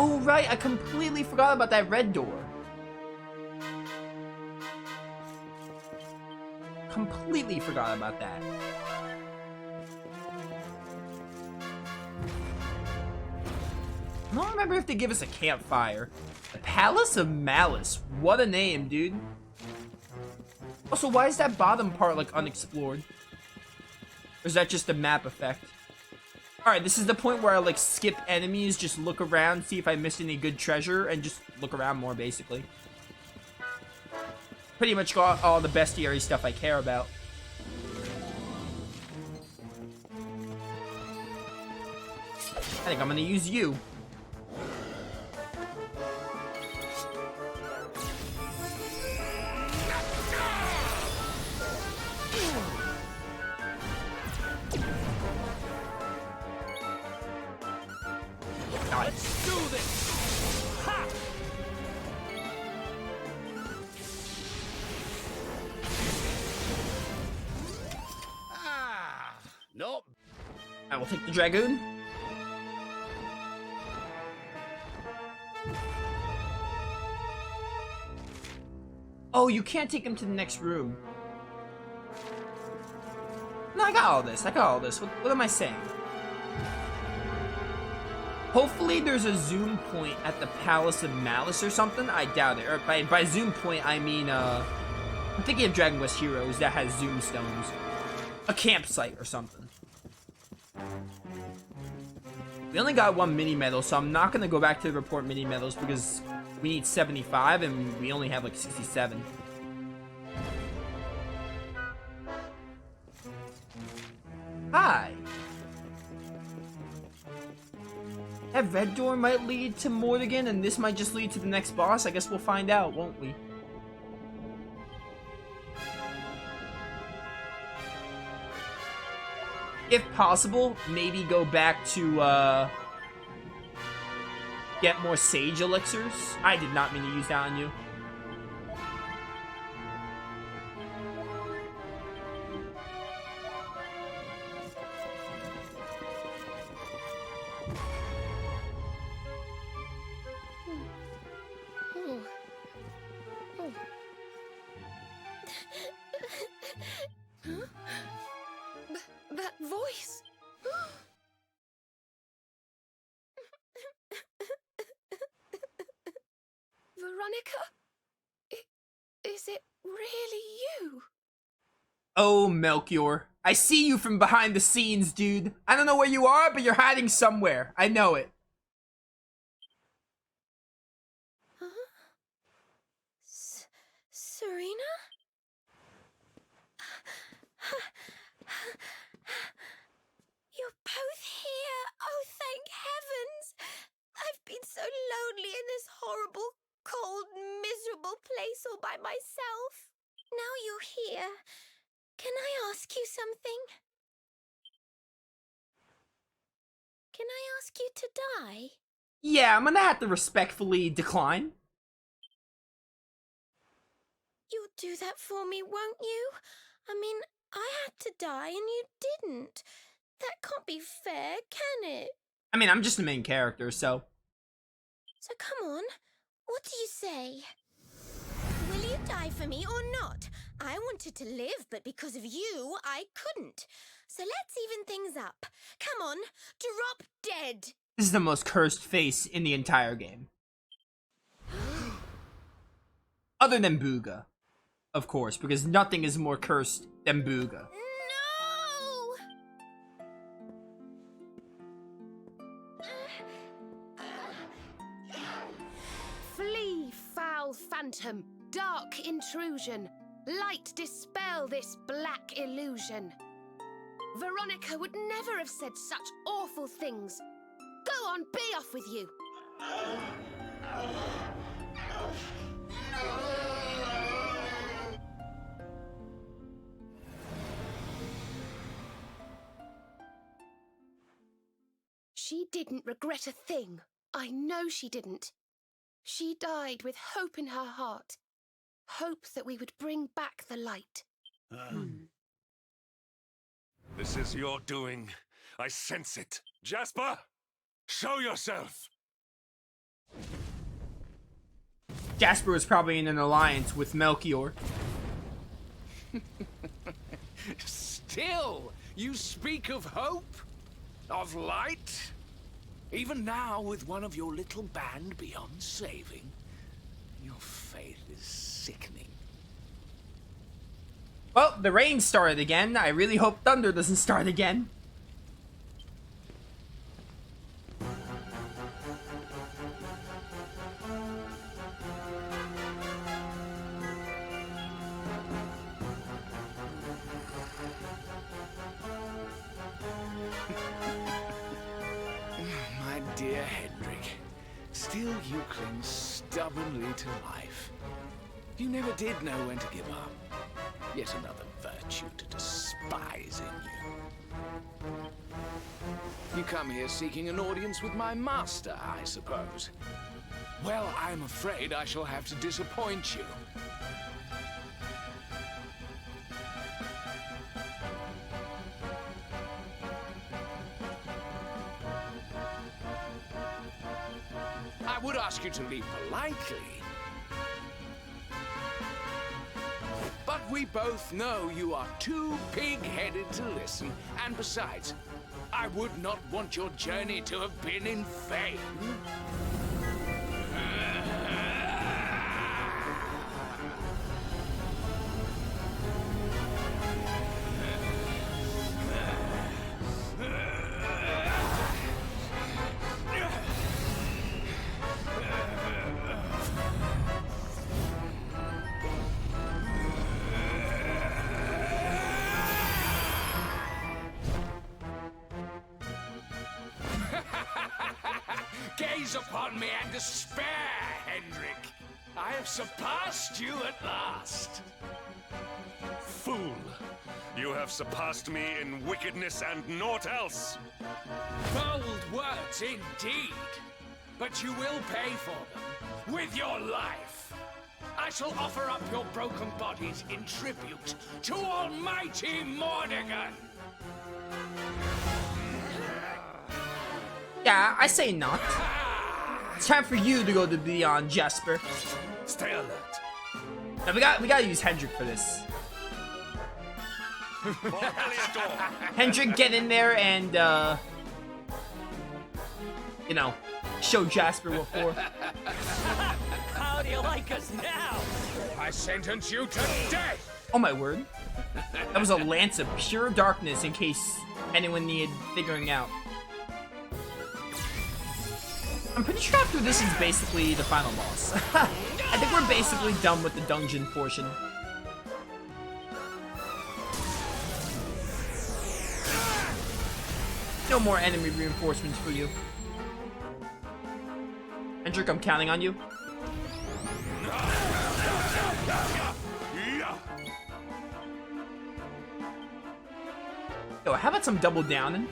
Oh, right, I completely forgot about that red door. Completely forgot about that. I don't remember if they give us a campfire. The Palace of Malice. What a name, dude. Also, why is that bottom part, like, unexplored? Or is that just a map effect? Alright, this is the point where I, like, skip enemies, just look around, see if I missed any good treasure, and just look around more, basically. Pretty much got all the bestiary stuff I care about. I think I'm gonna use you. Let's do this! Ha! Ah, nope. I will take the Dragoon. Oh, you can't take him to the next room. No, I got all this. I got all this. What am I saying? Hopefully there's a zoom point at the Palace of Malice or something. I doubt it. Or by zoom point, I mean, I'm thinking of Dragon Quest Heroes that has zoom stones. A campsite or something. We only got one mini medal, so I'm not going to go back to report mini medals because we need 75 and we only have like 67. Hi. That red door might lead to Mordegon, and this might just lead to the next boss. I guess we'll find out, won't we? If possible, maybe go back to, get more sage elixirs. I did not mean to use that on you. That voice. Veronica? Is it really you? Oh, Melchior. I see you from behind the scenes, dude. I don't know where you are, but you're hiding somewhere. I know it. Huh? Serena? You're both here. Oh, thank heavens. I've been so lonely in this horrible, cold, miserable place all by myself. Now you're here. Can I ask you something? Can I ask you to die? Yeah, I'm gonna have to respectfully decline. You'll do that for me, won't you? I mean, I had to die and you didn't. That can't be fair, can it? I mean, I'm just the main character, so... So come on, what do you say? Will you die for me or not? I wanted to live, but because of you, I couldn't. So let's even things up. Come on, drop dead. This is the most cursed face in the entire game. Other than Booga. Of course, because nothing is more cursed than Booga. No! Flee, foul phantom, dark intrusion. Light dispel this black illusion. Veronica would never have said such awful things. Go on, be off with you. She didn't regret a thing. I know she didn't. She died with hope in her heart. Hope that we would bring back the light. This is your doing. I sense it. Jasper, show yourself! Jasper was probably in an alliance with Melchior. Still, you speak of hope? Of light? Even now, with one of your little band beyond saving, your faith is sickening. Well, the rain started again. I really hope thunder doesn't start again. My dear Hendrik, still you cling stubbornly to life. You never did know when to give up. Yet another virtue to despise in you. You come here seeking an audience with my master, I suppose. Well, I'm afraid I shall have to disappoint you. I would ask you to leave politely. But we both know you are too pig-headed to listen. And besides, I would not want your journey to have been in vain. Gaze upon me and despair, Hendrik. I have surpassed you at last. Fool! You have surpassed me in wickedness and naught else! Bold words indeed, but you will pay for them with your life. I shall offer up your broken bodies in tribute to almighty Mordegon. Yeah, I say not. It's time for you to go to beyond, Jasper. Stay alert. Now we gotta use Hendrik for this. Hendrik, get in there and you know, show Jasper what for. How do you like us now? I sentence you to death. Oh my word. That was a lance of pure darkness in case anyone needed figuring out. I'm pretty sure after this is basically the final boss. I think we're basically done with the dungeon portion. No more enemy reinforcements for you. Hendrik, I'm counting on you. Yo, how about some double downing?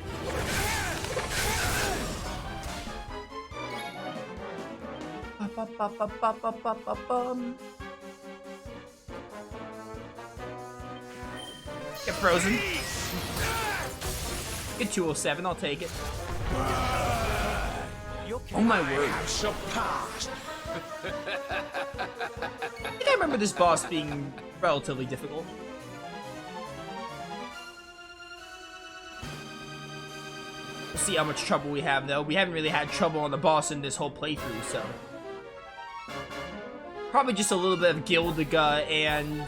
Get frozen. Get 207, I'll take it. Oh my word. Surpassed. I think I remember this boss being relatively difficult. We'll see how much trouble we have, though. We haven't really had trouble on the boss in this whole playthrough, so... Probably just a little bit of Gildiga and...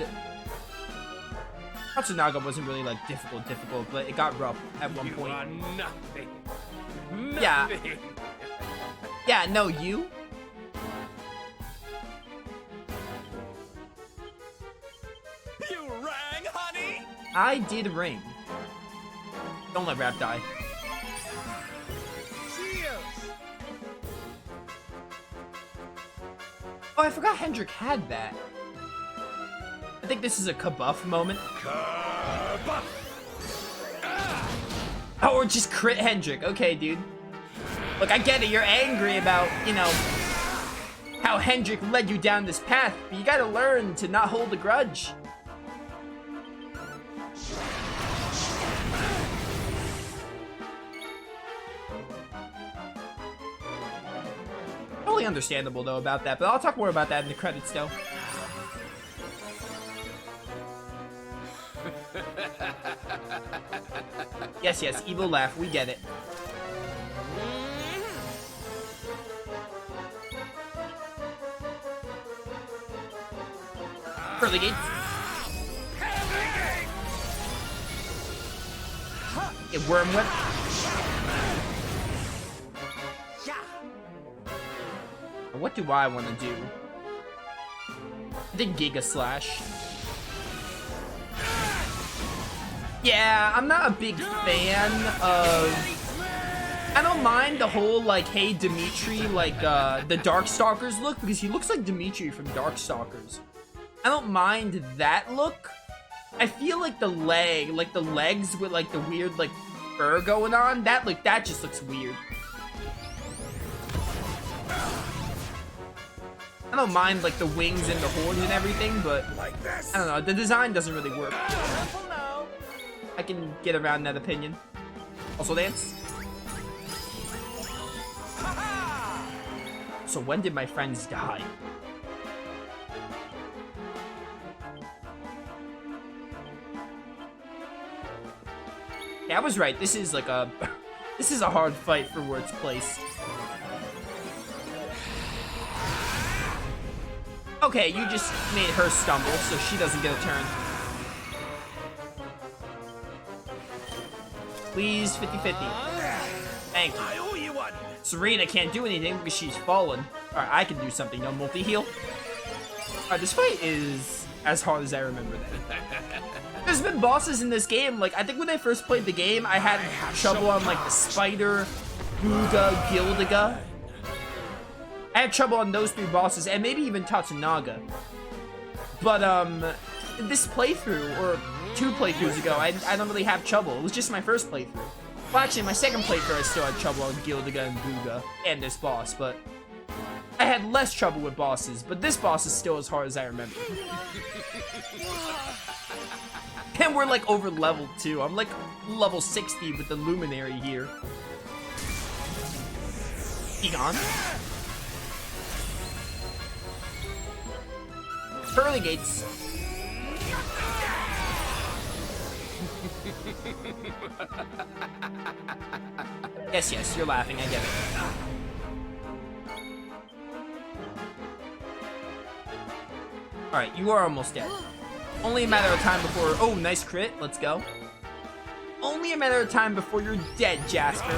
Katsunaga wasn't really, like, difficult, but it got rough at one point. You are nothing. Yeah. Nothing. Yeah, no, you? You rang, honey? I did ring. Don't let Rap die. Oh, I forgot Hendrik had that. I think this is a kabuff moment. Kabuff! Oh, or just crit Hendrik. Okay, dude. Look, I get it. You're angry about, you know, how Hendrik led you down this path, but you gotta learn to not hold a grudge. Totally understandable, though, about that, but I'll talk more about that in the credits, though. Yes, yes, evil laugh, we get it. Pearly gates. Get worm whip. What do I want to do? I think Giga Slash. Yeah, I'm not a big fan of... I don't mind the whole, like, hey, Dimitri, like, the Darkstalkers look, because he looks like Dimitri from Darkstalkers. I don't mind that look. I feel like the legs with, like, the weird, like, fur going on, that just looks weird. I don't mind, like, the wings and the horns and everything, but I don't know, the design doesn't really work. I can get around that opinion. Also dance. So when did my friends die? Yeah, I was right. This is like a... this is a hard fight for where it's placed. Okay, you just made her stumble, so she doesn't get a turn. Please, 50-50. Thank you. I owe you one. Serena can't do anything because she's fallen. Alright, I can do something. No multi-heal. Alright, this fight is as hard as I remember that. There's been bosses in this game, like, I think when I first played the game, I had trouble on, like, the Spider, Booga, Gildiga. I had trouble on those 3 bosses, and maybe even Tatsunaga. But, this playthrough, or 2 playthroughs ago, I don't really have trouble. It was just my first playthrough. Well, actually, my second playthrough, I still had trouble on Gildiga and Booga, and this boss, but I had less trouble with bosses, but this boss is still as hard as I remember. And we're, like, over leveled, too. I'm, like, level 60 with the Luminary here. Egon. Pearly gates. Yes, yes, you're laughing, I get it. Alright, you are almost dead. Only a matter of time before... Oh, nice crit, let's go. Only a matter of time before you're dead, Jasper.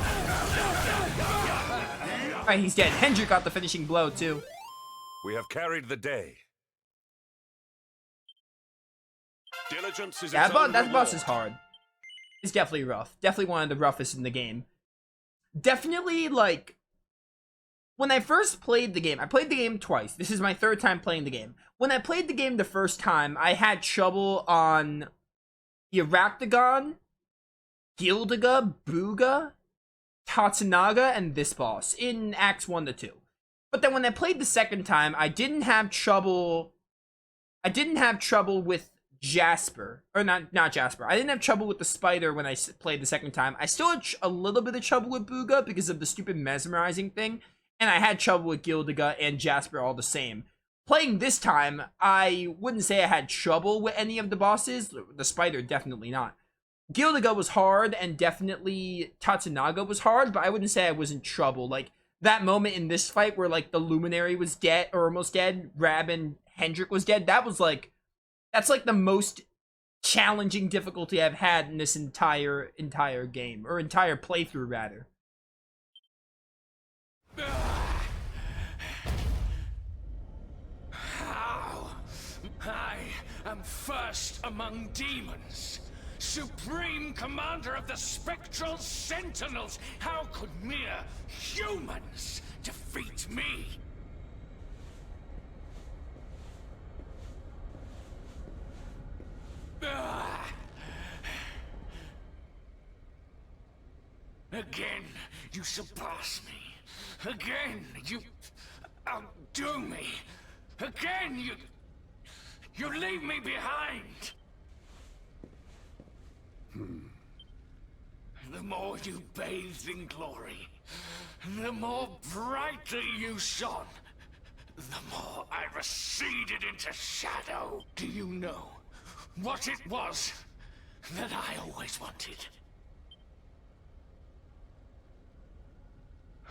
Alright, he's dead. Hendrik got the finishing blow, too. We have carried the day. Diligence is Yeah, that boss is hard. It's definitely rough. Definitely one of the roughest in the game. Definitely, like... When I first played the game, I played the game twice. This is my 3rd time playing the game. When I played the game the first time, I had trouble on Euractagon, Gildiga, Booga, Tatsunaga, and this boss in Acts 1 to 2. But then when I played the second time, I didn't have trouble with Jasper. Or not Jasper. I didn't have trouble with the spider when I played the second time. I still had a little bit of trouble with Booga because of the stupid mesmerizing thing. And I had trouble with Gildiga and Jasper all the same. Playing this time, I wouldn't say I had trouble with any of the bosses. The spider, definitely not. Gildiga was hard, and definitely Tatsunaga was hard, but I wouldn't say I was in trouble. Like, that moment in this fight where, like, the Luminary was dead, or almost dead, Rab and Hendrik was dead, that was, like, that's, like, the most challenging difficulty I've had in this entire game, or entire playthrough, rather. How? I am first among demons, supreme commander of the spectral sentinels. How could mere humans defeat me? Again, you surpass me. Again, you outdo me. Again, you leave me behind. The more you bathed in glory, the more brightly you shone, the more I receded into shadow. Do you know what it was that I always wanted?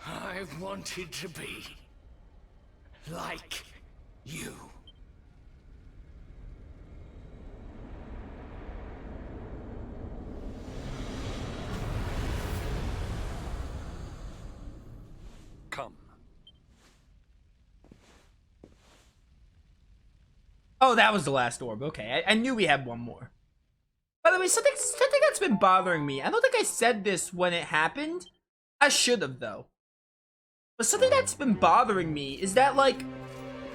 I wanted to be like you. Come. Oh, that was the last orb. Okay, I knew we had one more. By the way, something that's been bothering me. I don't think I said this when it happened. I should have, though. But something that's been bothering me is that, like,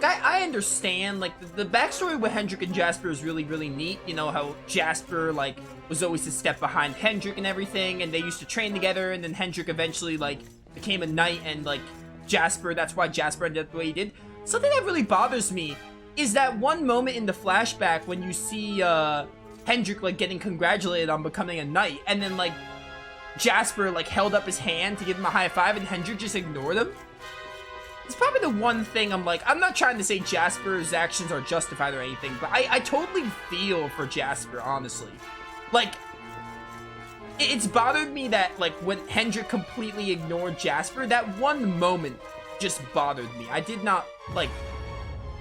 I understand, like, the backstory with Hendrik and Jasper is really, really neat. You know, how Jasper, like, was always a step behind Hendrik and everything, and they used to train together, and then Hendrik eventually, like, became a knight, and, like, Jasper, that's why Jasper ended up the way he did. Something that really bothers me is that one moment in the flashback when you see, Hendrik, like, getting congratulated on becoming a knight, and then, like, Jasper, like, held up his hand to give him a high five, and Hendrik just ignored him. It's probably the one thing I'm like, I'm not trying to say Jasper's actions are justified or anything, but I totally feel for Jasper, honestly. Like, it's bothered me that, like, when Hendrik completely ignored Jasper, that one moment just bothered me. I did not, like,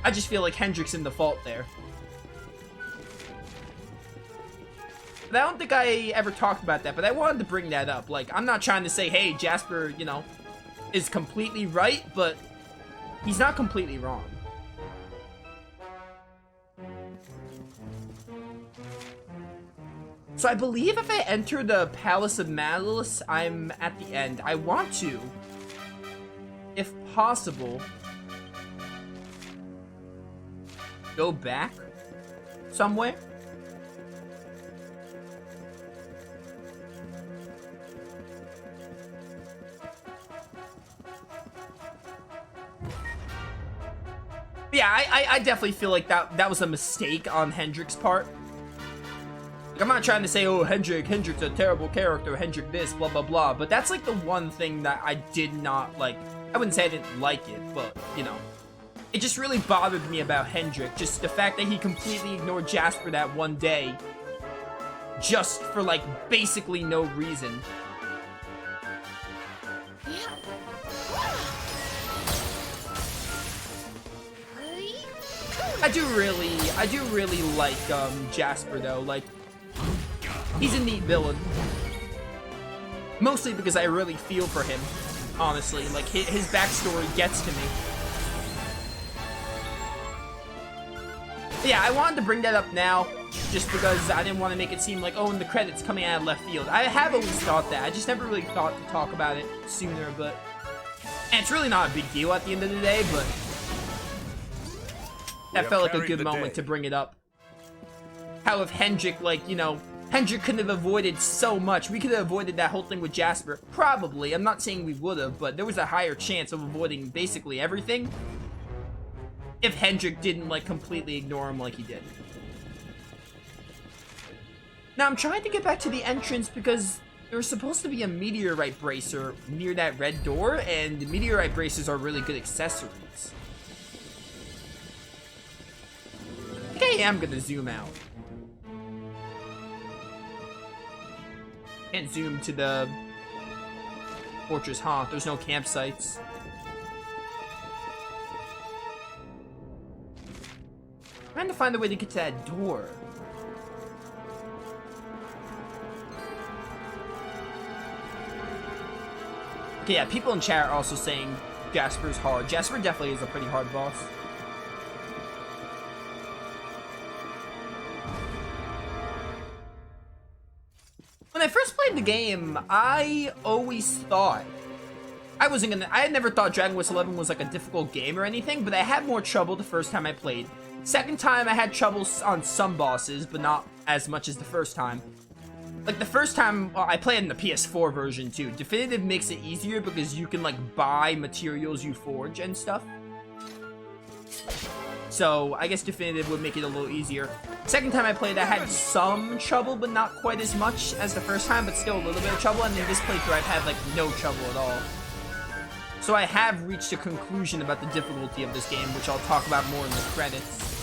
I just feel like Hendrik's in the fault there. But I don't think I ever talked about that, but I wanted to bring that up. Like, I'm not trying to say, hey, Jasper, you know, is completely right, but he's not completely wrong. So I believe if I enter the Palace of Malice, I'm at the end. I want to, if possible, go back somewhere. Yeah, I definitely feel like that was a mistake on Hendrik's part. Like, I'm not trying to say, oh, Hendrik's a terrible character, Hendrik this, blah, blah, blah. But that's, like, the one thing that I did not, like, I wouldn't say I didn't like it, but, you know. It just really bothered me about Hendrik. Just the fact that he completely ignored Jasper that one day. Just for, like, basically no reason. I do really like, Jasper, though. Like, he's a neat villain. Mostly because I really feel for him, honestly. Like, his backstory gets to me. But yeah, I wanted to bring that up now, just because I didn't want to make it seem like, oh, and the credits coming out of left field. I have always thought that. I just never really thought to talk about it sooner, but... And it's really not a big deal at the end of the day, but... That felt like a good moment to bring it up. How if Hendrik, like, you know, Hendrik could have avoided so much. We could have avoided that whole thing with Jasper. Probably. I'm not saying we would have, but there was a higher chance of avoiding basically everything if Hendrik didn't, like, completely ignore him like he did. Now, I'm trying to get back to the entrance because there was supposed to be a meteorite bracer near that red door, and meteorite bracers are really good accessories. I think I am gonna zoom out. Can't zoom to the fortress, huh? There's no campsites. Trying to find a way to get to that door. Okay, yeah, people in chat are also saying Jasper's hard. Jasper definitely is a pretty hard boss. When I first played the game, I always thought I had never thought Dragon Quest XI was like a difficult game or anything, but I had more trouble the first time I played. Second time, I had trouble on some bosses, but not as much as the first time. Like, the first time, well, I played in the PS4 version, too. Definitive makes it easier because you can, like, buy materials you forge and stuff. So, I guess Definitive would make it a little easier. Second time I played, I had some trouble, but not quite as much as the first time, but still a little bit of trouble. And in this playthrough, I've had, like, no trouble at all. So I have reached a conclusion about the difficulty of this game, which I'll talk about more in the credits.